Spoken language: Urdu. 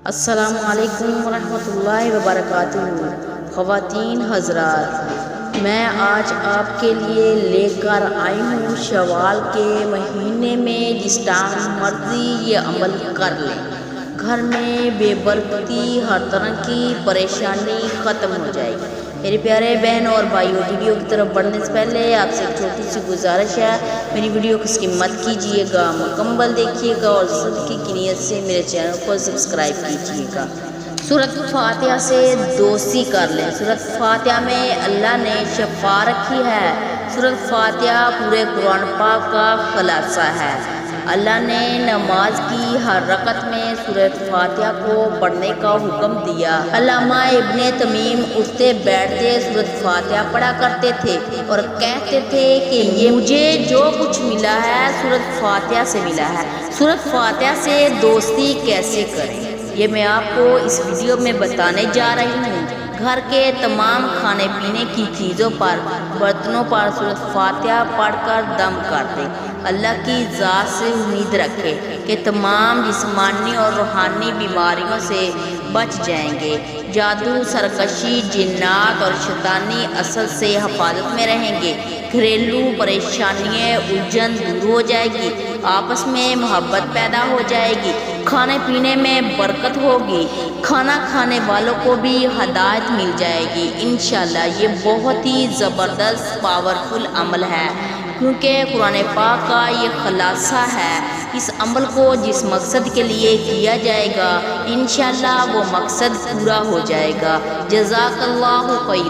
السلام علیکم ورحمۃ اللہ وبرکاتہ۔ خواتین حضرات، میں آج آپ کے لیے لے کر آئی ہوں شوال کے مہینے میں جس ٹائم مرضی یہ عمل کر لیں، گھر میں بے برکتی، ہر طرح کی پریشانی ختم ہو جائے گی۔ میرے پیارے بہن اور بھائیوں، ویڈیو کی طرف بڑھنے سے پہلے آپ سے ایک چھوٹی سی گزارش ہے، میری ویڈیو کو اسکپ مت کیجیے گا، مکمل دیکھیے گا اور صدقے کی نیت سے میرے چینل کو سبسکرائب کیجیے گا۔ سورۃ فاتحہ سے دوستی کر لیں۔ سورۃ فاتحہ میں اللہ نے شفا رکھی ہے۔ سورۃ فاتحہ پورے قرآن پاک کا خلاصہ ہے۔ اللہ نے نماز کی ہر رکعت میں سورۃ فاتحہ کو پڑھنے کا حکم دیا۔ علامہ ابن تمیم اٹھتے بیٹھتے سورۃ فاتحہ پڑھا کرتے تھے اور کہتے تھے کہ یہ مجھے جو کچھ ملا ہے سورۃ فاتحہ سے ملا ہے۔ سورۃ فاتحہ سے دوستی کیسے کریں، یہ میں آپ کو اس ویڈیو میں بتانے جا رہی ہوں۔ گھر کے تمام کھانے پینے کی چیزوں پر، برتنوں پر سورۃ فاتحہ پڑھ کر دم کر دیں۔ اللہ کی ذات سے امید رکھیں کہ تمام جسمانی اور روحانی بیماریوں سے بچ جائیں گے، جادو، سرکشی، جنات اور شیطانی اثر سے حفاظت میں رہیں گے، گھریلو پریشانیاں الجھن دور ہو جائے گی، آپس میں محبت پیدا ہو جائے گی، کھانے پینے میں برکت ہوگی، کھانا کھانے والوں کو بھی ہدایت مل جائے گی۔ انشاءاللہ یہ بہت ہی زبردست پاورفل عمل ہے، کیونکہ قرآن پاک کا یہ خلاصہ ہے۔ اس عمل کو جس مقصد کے لیے کیا جائے گا انشاءاللہ وہ مقصد پورا ہو جائے گا۔ جزاک اللہ خیر۔